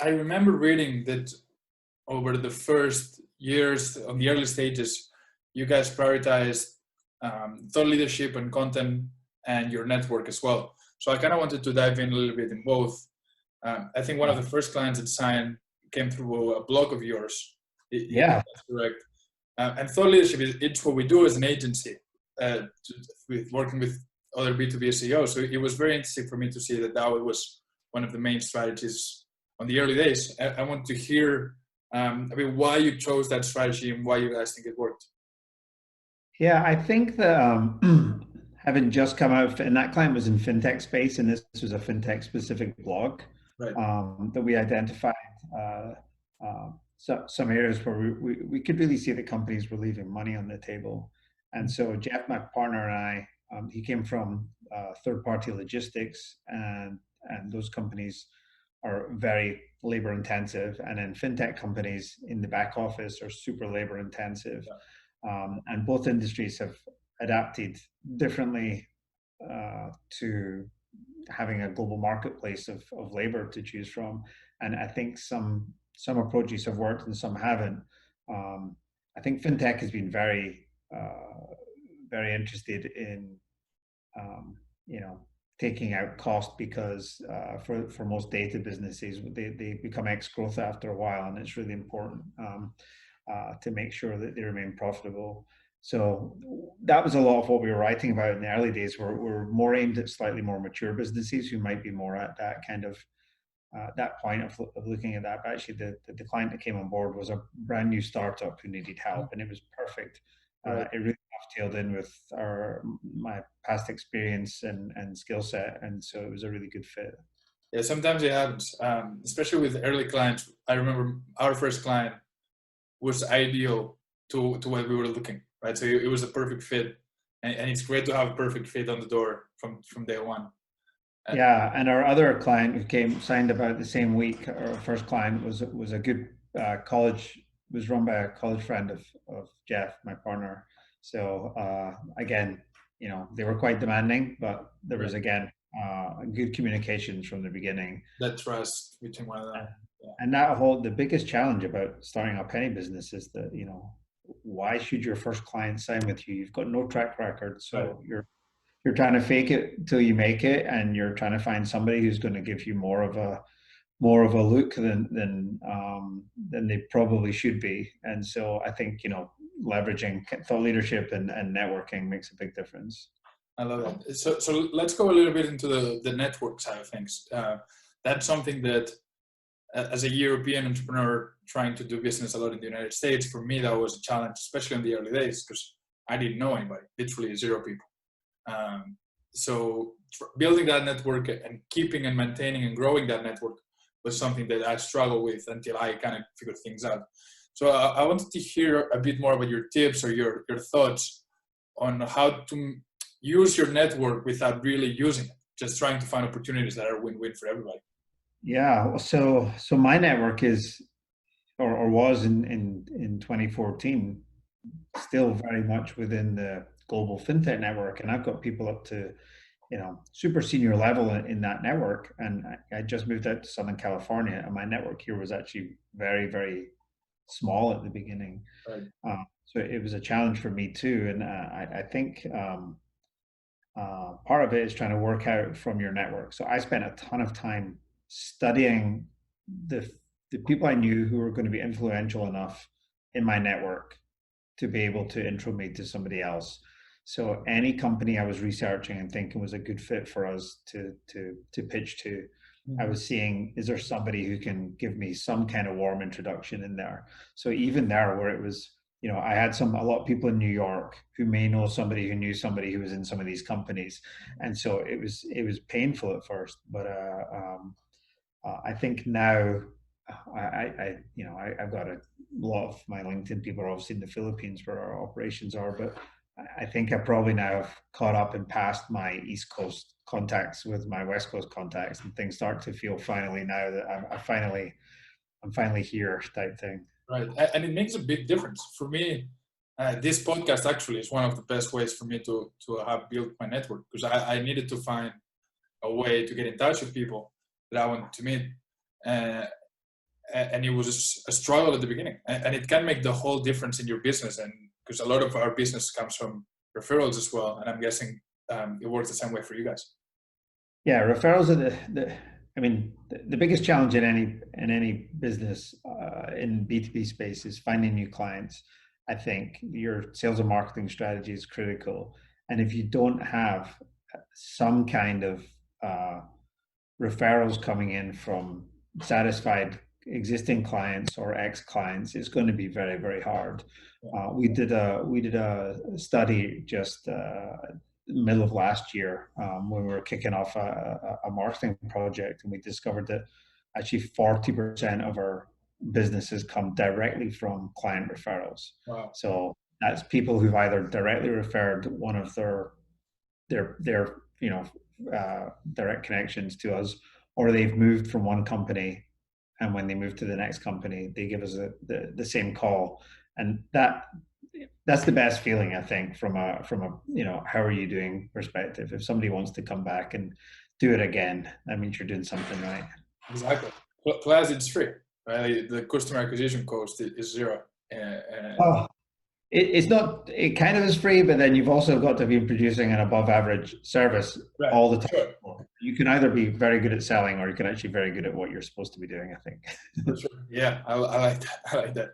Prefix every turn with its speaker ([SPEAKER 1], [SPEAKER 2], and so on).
[SPEAKER 1] I remember reading that over the first years, on the early stages, you guys prioritized thought leadership and content and your network as well. So I kind of wanted to dive in a little bit in both. I think one of the first clients that signed came through a blog of yours.
[SPEAKER 2] Yeah.
[SPEAKER 1] That's correct. And thought leadership it's what we do as an agency, with working with other B2B CEOs. So it was very interesting for me to see that was one of the main strategies on the early days. I want to hear why you chose that strategy and why you guys think it worked.
[SPEAKER 2] Yeah, I think that having just come out, and that client was in fintech space, and this was a fintech specific blog,
[SPEAKER 1] right.
[SPEAKER 2] That we identified some areas where we could really see that companies were leaving money on the table. And so Jeff, my partner, and I, he came from third-party logistics, and those companies are very labor intensive, and then fintech companies in the back office are super labor intensive.
[SPEAKER 1] Yeah.
[SPEAKER 2] And both industries have adapted differently to having a global marketplace of labor to choose from. And I think some approaches have worked and some haven't. I think fintech has been very interested in taking out cost, because for most data businesses, they become ex-growth after a while, and it's really important to make sure that they remain profitable. So that was a lot of what we were writing about in the early days. We're more aimed at slightly more mature businesses who might be more at that kind of that point of looking at that. But actually, the client that came on board was a brand new startup who needed help, and it was perfect.
[SPEAKER 1] Right.
[SPEAKER 2] It really dovetailed in with my past experience and skill set, and so it was a really good fit.
[SPEAKER 1] Yeah, sometimes it happens, especially with early clients. I remember our first client was ideal to what we were looking, right? So it was a perfect fit, and it's great to have a perfect fit on the door from day one.
[SPEAKER 2] Yeah, and our other client who signed about the same week, our first client was a good college, was run by a college friend of Jeff, my partner. So again, they were quite demanding, but there was again good communications from the beginning.
[SPEAKER 1] That trust between one of them.
[SPEAKER 2] Yeah. And the biggest challenge about starting up any business is that, why should your first client sign with you? You've got no track record, so you're trying to fake it till you make it, and you're trying to find somebody who's going to give you more of a look than they probably should be. And so I think leveraging thought leadership and networking makes a big difference.
[SPEAKER 1] I love that. So let's go a little bit into the network side of things. That's something that, as a European entrepreneur trying to do business a lot in the United States, for me that was a challenge, especially in the early days, because I didn't know anybody, literally zero people. So building that network and keeping and maintaining and growing that network was something that I struggled with until I kind of figured things out. So I wanted to hear a bit more about your tips or your thoughts on how to use your network without really using it, just trying to find opportunities that are win-win for everybody.
[SPEAKER 2] Yeah, so my network is, or was in 2014, still very much within the global fintech network, and I've got people up to super senior level in that network. And I just moved out to Southern California, and my network here was actually very, very small at the beginning.
[SPEAKER 1] Right.
[SPEAKER 2] So it was a challenge for me too. And I think part of it is trying to work out from your network. So I spent a ton of time studying the people I knew who were going to be influential enough in my network to be able to intro me to somebody else. So any company I was researching and thinking was a good fit for us to pitch to, I was seeing, is there somebody who can give me some kind of warm introduction in there? So even there, where it was, I had a lot of people in New York who may know somebody who knew somebody who was in some of these companies, and so it was painful at first, but I think now I've got a lot of my LinkedIn people are obviously in the Philippines where our operations are, but I think I probably now have caught up and passed my East Coast contacts with my West Coast contacts, and things start to feel finally now that I'm finally here type thing.
[SPEAKER 1] Right, and it makes a big difference for me. This podcast actually is one of the best ways for me to have built my network, because I needed to find a way to get in touch with people that I wanted to meet. and it was a struggle at the beginning, and it can make the whole difference in your business. And because a lot of our business comes from referrals as well, and I'm guessing it works the same way for you guys.
[SPEAKER 2] Yeah, referrals are the biggest challenge in any business in B2B space is finding new clients. I think your sales and marketing strategy is critical. And if you don't have some kind of referrals coming in from satisfied existing clients or ex-clients, it's going to be very, very hard. We did a study just middle of last year when we were kicking off a marketing project, and we discovered that actually 40% of our businesses come directly from client referrals.
[SPEAKER 1] Wow.
[SPEAKER 2] So that's people who've either directly referred one of their direct connections to us, or they've moved from one company, and when they move to the next company, they give us the same call. And that's the best feeling, I think, from a how are you doing perspective. If somebody wants to come back and do it again, that means you're doing something right.
[SPEAKER 1] Exactly. Plus, it's free, right? The customer acquisition cost is zero.
[SPEAKER 2] Oh, it's not. It kind of is free, but then you've also got to be producing an above average service all the time. Sure. You can either be very good at selling, or you can actually be very good at what you're supposed to be doing, I think.
[SPEAKER 1] For sure. Yeah, I like that. I like that.